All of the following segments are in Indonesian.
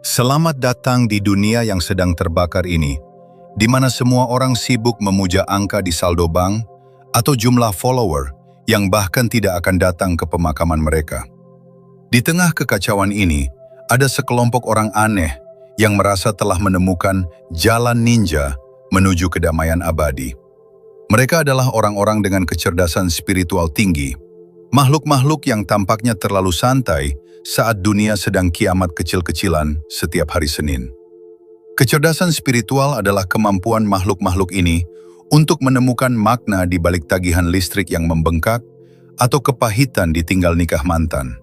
Selamat datang di dunia yang sedang terbakar ini, di mana semua orang sibuk memuja angka di saldo bank atau jumlah follower yang bahkan tidak akan datang ke pemakaman mereka. Di tengah kekacauan ini, ada sekelompok orang aneh yang merasa telah menemukan jalan ninja menuju kedamaian abadi. Mereka adalah orang-orang dengan kecerdasan spiritual tinggi, makhluk-makhluk yang tampaknya terlalu santai saat dunia sedang kiamat kecil-kecilan setiap hari Senin. Kecerdasan spiritual adalah kemampuan makhluk-makhluk ini untuk menemukan makna di balik tagihan listrik yang membengkak atau kepahitan ditinggal nikah mantan.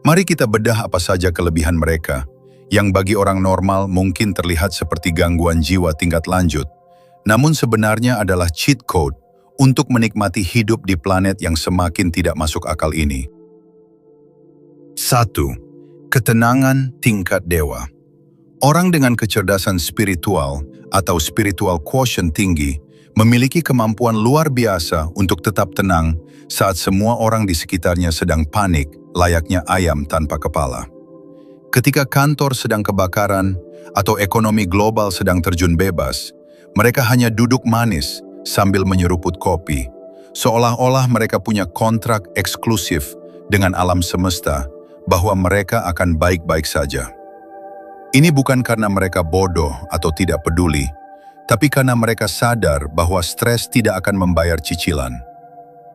Mari kita bedah apa saja kelebihan mereka, yang bagi orang normal mungkin terlihat seperti gangguan jiwa tingkat lanjut, namun sebenarnya adalah cheat code untuk menikmati hidup di planet yang semakin tidak masuk akal ini. 1. Ketenangan tingkat dewa. Orang dengan kecerdasan spiritual atau spiritual quotient tinggi memiliki kemampuan luar biasa untuk tetap tenang saat semua orang di sekitarnya sedang panik layaknya ayam tanpa kepala. Ketika kantor sedang kebakaran atau ekonomi global sedang terjun bebas, mereka hanya duduk manis sambil menyeruput kopi, seolah-olah mereka punya kontrak eksklusif dengan alam semesta bahwa mereka akan baik-baik saja. Ini bukan karena mereka bodoh atau tidak peduli, tapi karena mereka sadar bahwa stres tidak akan membayar cicilan.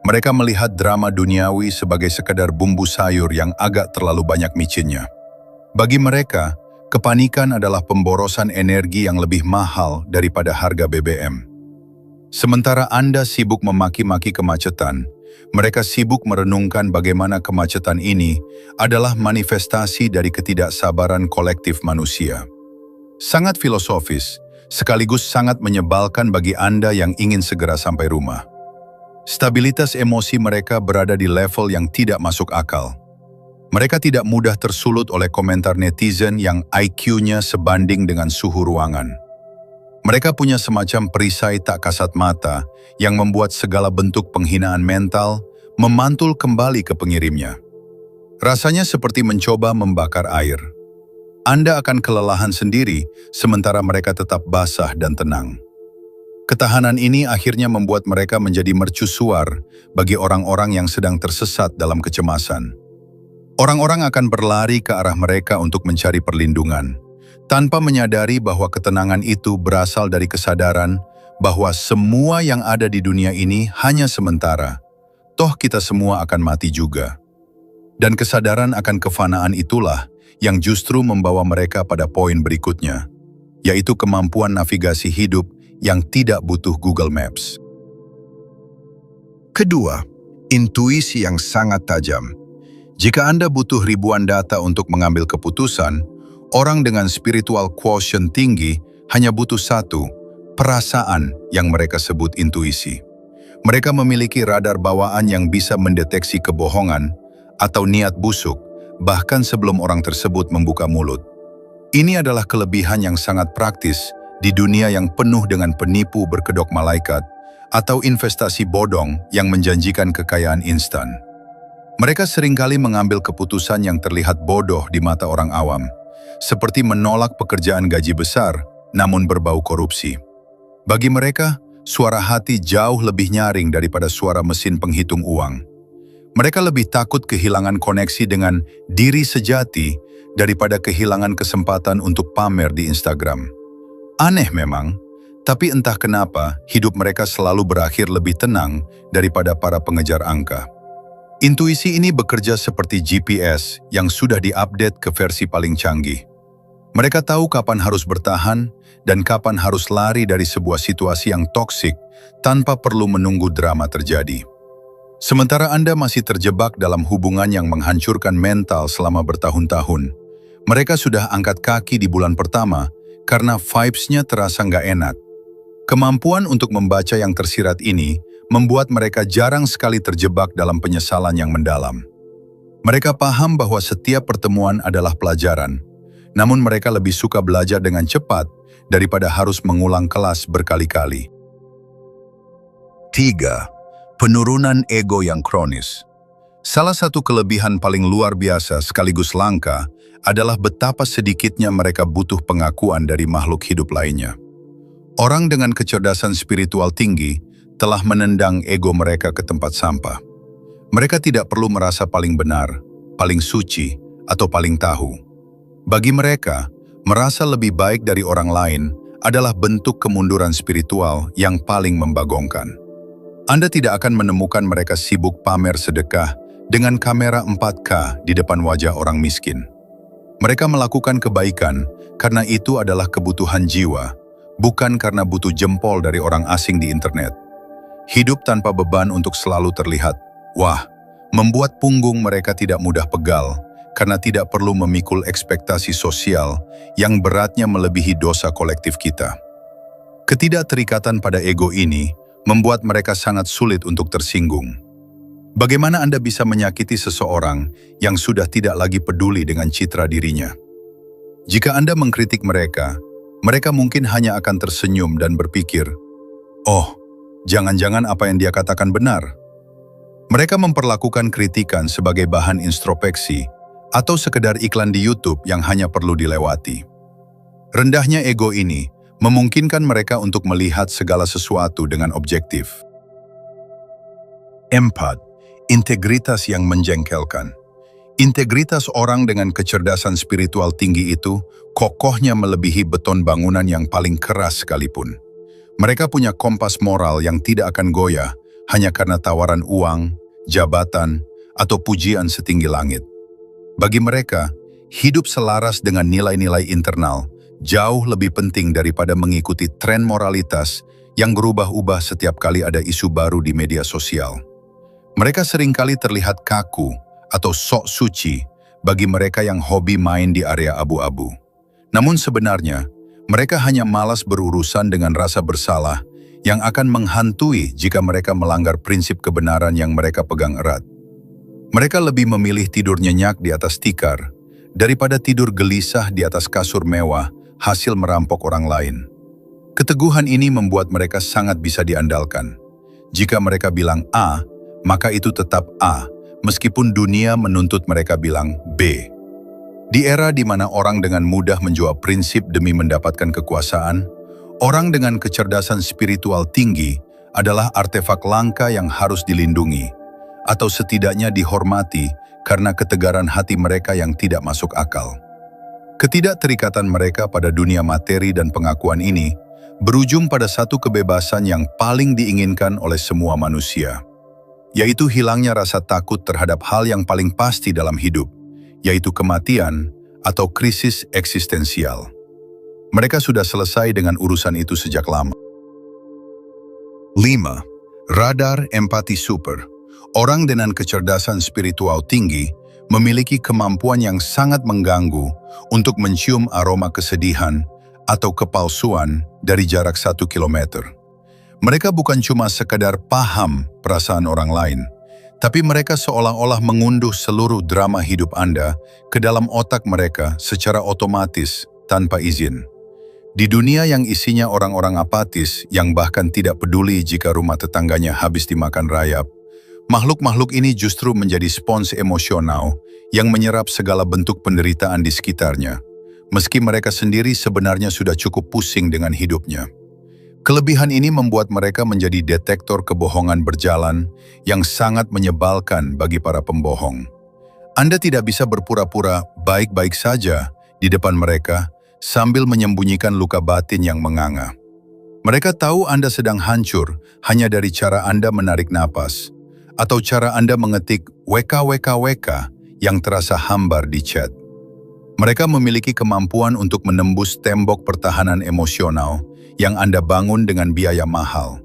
Mereka melihat drama duniawi sebagai sekadar bumbu sayur yang agak terlalu banyak micinnya. Bagi mereka, kepanikan adalah pemborosan energi yang lebih mahal daripada harga BBM. Sementara Anda sibuk memaki-maki kemacetan, mereka sibuk merenungkan bagaimana kemacetan ini adalah manifestasi dari ketidaksabaran kolektif manusia. Sangat filosofis, sekaligus sangat menyebalkan bagi Anda yang ingin segera sampai rumah. Stabilitas emosi mereka berada di level yang tidak masuk akal. Mereka tidak mudah tersulut oleh komentar netizen yang IQ-nya sebanding dengan suhu ruangan. Mereka punya semacam perisai tak kasat mata yang membuat segala bentuk penghinaan mental memantul kembali ke pengirimnya. Rasanya seperti mencoba membakar air. Anda akan kelelahan sendiri sementara mereka tetap basah dan tenang. Ketahanan ini akhirnya membuat mereka menjadi mercusuar bagi orang-orang yang sedang tersesat dalam kecemasan. Orang-orang akan berlari ke arah mereka untuk mencari perlindungan, tanpa menyadari bahwa ketenangan itu berasal dari kesadaran bahwa semua yang ada di dunia ini hanya sementara. Toh kita semua akan mati juga. Dan kesadaran akan kefanaan itulah yang justru membawa mereka pada poin berikutnya, yaitu kemampuan navigasi hidup yang tidak butuh Google Maps. Kedua, intuisi yang sangat tajam. Jika Anda butuh ribuan data untuk mengambil keputusan, orang dengan spiritual quotient tinggi hanya butuh satu, perasaan yang mereka sebut intuisi. Mereka memiliki radar bawaan yang bisa mendeteksi kebohongan atau niat busuk, bahkan sebelum orang tersebut membuka mulut. Ini adalah kelebihan yang sangat praktis di dunia yang penuh dengan penipu berkedok malaikat atau investasi bodong yang menjanjikan kekayaan instan. Mereka seringkali mengambil keputusan yang terlihat bodoh di mata orang awam, seperti menolak pekerjaan gaji besar, namun berbau korupsi. Bagi mereka, suara hati jauh lebih nyaring daripada suara mesin penghitung uang. Mereka lebih takut kehilangan koneksi dengan diri sejati daripada kehilangan kesempatan untuk pamer di Instagram. Aneh memang, tapi entah kenapa hidup mereka selalu berakhir lebih tenang daripada para pengejar angka. Intuisi ini bekerja seperti GPS yang sudah diupdate ke versi paling canggih. Mereka tahu kapan harus bertahan dan kapan harus lari dari sebuah situasi yang toksik tanpa perlu menunggu drama terjadi. Sementara Anda masih terjebak dalam hubungan yang menghancurkan mental selama bertahun-tahun, mereka sudah angkat kaki di bulan pertama karena vibes-nya terasa nggak enak. Kemampuan untuk membaca yang tersirat ini membuat mereka jarang sekali terjebak dalam penyesalan yang mendalam. Mereka paham bahwa setiap pertemuan adalah pelajaran, namun mereka lebih suka belajar dengan cepat daripada harus mengulang kelas berkali-kali. 3. Penurunan ego yang kronis. Salah satu kelebihan paling luar biasa sekaligus langka adalah betapa sedikitnya mereka butuh pengakuan dari makhluk hidup lainnya. Orang dengan kecerdasan spiritual tinggi telah menendang ego mereka ke tempat sampah. Mereka tidak perlu merasa paling benar, paling suci, atau paling tahu. Bagi mereka, merasa lebih baik dari orang lain adalah bentuk kemunduran spiritual yang paling membagongkan. Anda tidak akan menemukan mereka sibuk pamer sedekah dengan kamera 4K di depan wajah orang miskin. Mereka melakukan kebaikan karena itu adalah kebutuhan jiwa, bukan karena butuh jempol dari orang asing di internet. Hidup tanpa beban untuk selalu terlihat, wah, membuat punggung mereka tidak mudah pegal karena tidak perlu memikul ekspektasi sosial yang beratnya melebihi dosa kolektif kita. Ketidakterikatan pada ego ini membuat mereka sangat sulit untuk tersinggung. Bagaimana Anda bisa menyakiti seseorang yang sudah tidak lagi peduli dengan citra dirinya? Jika Anda mengkritik mereka, mereka mungkin hanya akan tersenyum dan berpikir, "Oh, jangan-jangan apa yang dia katakan benar." Mereka memperlakukan kritikan sebagai bahan introspeksi atau sekedar iklan di YouTube yang hanya perlu dilewati. Rendahnya ego ini memungkinkan mereka untuk melihat segala sesuatu dengan objektif. 4. Integritas yang menjengkelkan. Integritas orang dengan kecerdasan spiritual tinggi itu kokohnya melebihi beton bangunan yang paling keras sekalipun. Mereka punya kompas moral yang tidak akan goyah hanya karena tawaran uang, jabatan, atau pujian setinggi langit. Bagi mereka, hidup selaras dengan nilai-nilai internal jauh lebih penting daripada mengikuti tren moralitas yang berubah-ubah setiap kali ada isu baru di media sosial. Mereka seringkali terlihat kaku atau sok suci bagi mereka yang hobi main di area abu-abu. Namun sebenarnya, mereka hanya malas berurusan dengan rasa bersalah yang akan menghantui jika mereka melanggar prinsip kebenaran yang mereka pegang erat. Mereka lebih memilih tidur nyenyak di atas tikar daripada tidur gelisah di atas kasur mewah hasil merampok orang lain. Keteguhan ini membuat mereka sangat bisa diandalkan. Jika mereka bilang A, maka itu tetap A, meskipun dunia menuntut mereka bilang B. Di era di mana orang dengan mudah menjual prinsip demi mendapatkan kekuasaan, orang dengan kecerdasan spiritual tinggi adalah artefak langka yang harus dilindungi, atau setidaknya dihormati karena ketegaran hati mereka yang tidak masuk akal. Ketidakterikatan mereka pada dunia materi dan pengakuan ini berujung pada satu kebebasan yang paling diinginkan oleh semua manusia, yaitu hilangnya rasa takut terhadap hal yang paling pasti dalam hidup, yaitu kematian atau krisis eksistensial. Mereka sudah selesai dengan urusan itu sejak lama. 5. Radar empati super. Orang dengan kecerdasan spiritual tinggi memiliki kemampuan yang sangat mengganggu untuk mencium aroma kesedihan atau kepalsuan dari jarak 1 kilometer. Mereka bukan cuma sekadar paham perasaan orang lain, tapi mereka seolah-olah mengunduh seluruh drama hidup Anda ke dalam otak mereka secara otomatis tanpa izin. Di dunia yang isinya orang-orang apatis yang bahkan tidak peduli jika rumah tetangganya habis dimakan rayap, makhluk-makhluk ini justru menjadi spons emosional yang menyerap segala bentuk penderitaan di sekitarnya, meski mereka sendiri sebenarnya sudah cukup pusing dengan hidupnya. Kelebihan ini membuat mereka menjadi detektor kebohongan berjalan yang sangat menyebalkan bagi para pembohong. Anda tidak bisa berpura-pura baik-baik saja di depan mereka sambil menyembunyikan luka batin yang menganga. Mereka tahu Anda sedang hancur hanya dari cara Anda menarik napas, atau cara Anda mengetik WKWKWK yang terasa hambar di chat. Mereka memiliki kemampuan untuk menembus tembok pertahanan emosional yang Anda bangun dengan biaya mahal,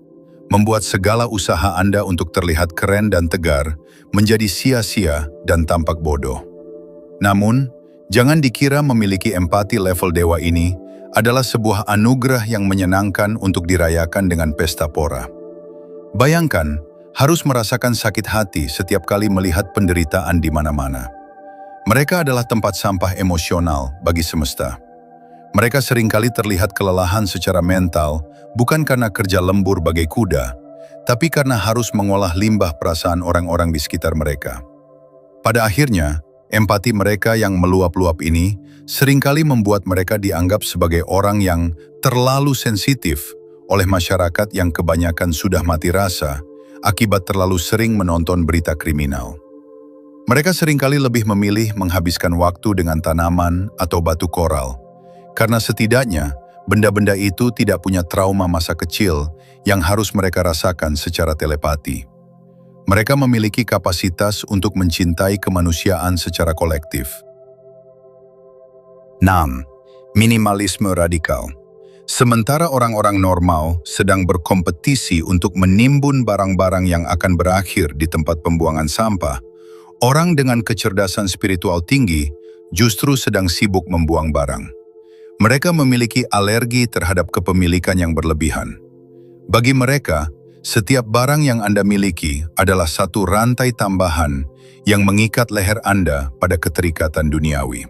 membuat segala usaha Anda untuk terlihat keren dan tegar menjadi sia-sia dan tampak bodoh. Namun, jangan dikira memiliki empati level dewa ini adalah sebuah anugerah yang menyenangkan untuk dirayakan dengan pesta pora. Bayangkan, harus merasakan sakit hati setiap kali melihat penderitaan di mana-mana. Mereka adalah tempat sampah emosional bagi semesta. Mereka seringkali terlihat kelelahan secara mental, bukan karena kerja lembur bagai kuda, tapi karena harus mengolah limbah perasaan orang-orang di sekitar mereka. Pada akhirnya, Empati mereka yang meluap-luap ini seringkali membuat mereka dianggap sebagai orang yang terlalu sensitif oleh masyarakat yang kebanyakan sudah mati rasa akibat terlalu sering menonton berita kriminal. Mereka seringkali lebih memilih menghabiskan waktu dengan tanaman atau batu koral, karena setidaknya benda-benda itu tidak punya trauma masa kecil yang harus mereka rasakan secara telepati. Mereka memiliki kapasitas untuk mencintai kemanusiaan secara kolektif. 6. Minimalisme radikal. Sementara orang-orang normal sedang berkompetisi untuk menimbun barang-barang yang akan berakhir di tempat pembuangan sampah, orang dengan kecerdasan spiritual tinggi justru sedang sibuk membuang barang. Mereka memiliki alergi terhadap kepemilikan yang berlebihan. Bagi mereka, setiap barang yang Anda miliki adalah satu rantai tambahan yang mengikat leher Anda pada keterikatan duniawi.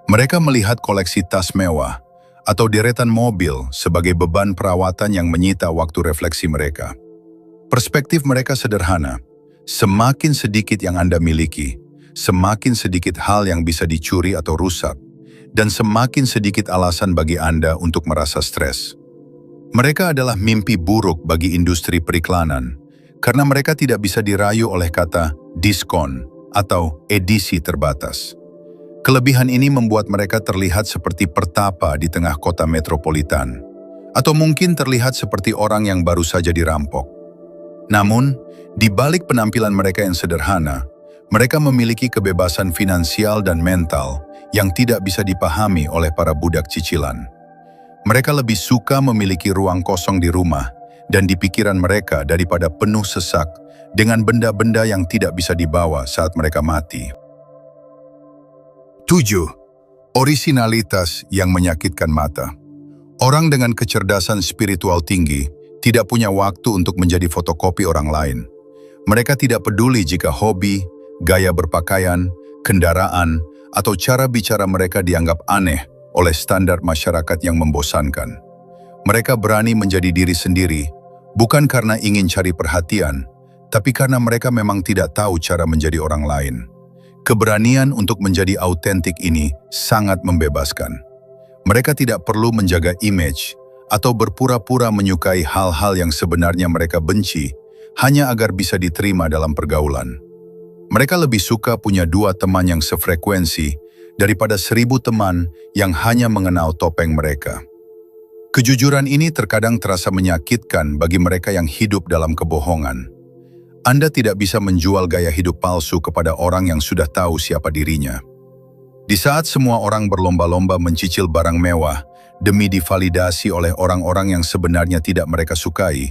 Mereka melihat koleksi tas mewah atau deretan mobil sebagai beban perawatan yang menyita waktu refleksi mereka. Perspektif mereka sederhana. Semakin sedikit yang Anda miliki, semakin sedikit hal yang bisa dicuri atau rusak, dan semakin sedikit alasan bagi Anda untuk merasa stres. Mereka adalah mimpi buruk bagi industri periklanan, karena mereka tidak bisa dirayu oleh kata diskon atau edisi terbatas. Kelebihan ini membuat mereka terlihat seperti pertapa di tengah kota metropolitan, atau mungkin terlihat seperti orang yang baru saja dirampok. Namun, di balik penampilan mereka yang sederhana, mereka memiliki kebebasan finansial dan mental yang tidak bisa dipahami oleh para budak cicilan. Mereka lebih suka memiliki ruang kosong di rumah dan di pikiran mereka daripada penuh sesak dengan benda-benda yang tidak bisa dibawa saat mereka mati. 7. Orisinalitas yang menyakitkan mata. Orang dengan kecerdasan spiritual tinggi tidak punya waktu untuk menjadi fotokopi orang lain. Mereka tidak peduli jika hobi, gaya berpakaian, kendaraan, atau cara bicara mereka dianggap aneh oleh standar masyarakat yang membosankan. Mereka berani menjadi diri sendiri, bukan karena ingin cari perhatian, tapi karena mereka memang tidak tahu cara menjadi orang lain. Keberanian untuk menjadi autentik ini sangat membebaskan. Mereka tidak perlu menjaga image atau berpura-pura menyukai hal-hal yang sebenarnya mereka benci, hanya agar bisa diterima dalam pergaulan. Mereka lebih suka punya 2 teman yang sefrekuensi daripada 1000 teman yang hanya mengenal topeng mereka. Kejujuran ini terkadang terasa menyakitkan bagi mereka yang hidup dalam kebohongan. Anda tidak bisa menjual gaya hidup palsu kepada orang yang sudah tahu siapa dirinya. Di saat semua orang berlomba-lomba mencicil barang mewah demi divalidasi oleh orang-orang yang sebenarnya tidak mereka sukai,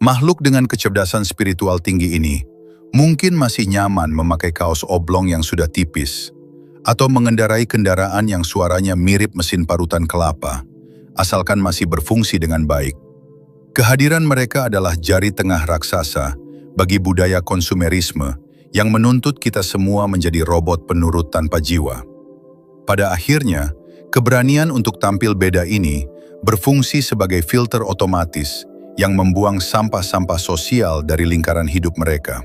makhluk dengan kecerdasan spiritual tinggi ini mungkin masih nyaman memakai kaos oblong yang sudah tipis, atau mengendarai kendaraan yang suaranya mirip mesin parutan kelapa, asalkan masih berfungsi dengan baik. Kehadiran mereka adalah jari tengah raksasa bagi budaya konsumerisme yang menuntut kita semua menjadi robot penurut tanpa jiwa. Pada akhirnya, keberanian untuk tampil beda ini berfungsi sebagai filter otomatis yang membuang sampah-sampah sosial dari lingkaran hidup mereka.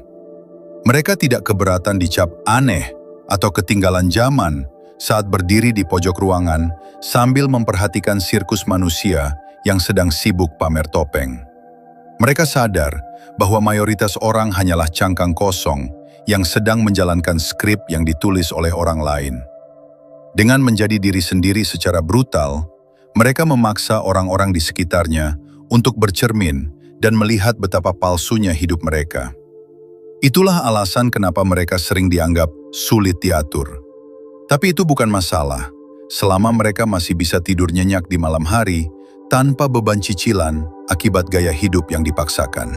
Mereka tidak keberatan dicap aneh atau ketinggalan zaman saat berdiri di pojok ruangan sambil memperhatikan sirkus manusia yang sedang sibuk pamer topeng. Mereka sadar bahwa mayoritas orang hanyalah cangkang kosong yang sedang menjalankan skrip yang ditulis oleh orang lain. Dengan menjadi diri sendiri secara brutal, mereka memaksa orang-orang di sekitarnya untuk bercermin dan melihat betapa palsunya hidup mereka. Itulah alasan kenapa mereka sering dianggap sulit diatur. Tapi itu bukan masalah, selama mereka masih bisa tidur nyenyak di malam hari tanpa beban cicilan akibat gaya hidup yang dipaksakan.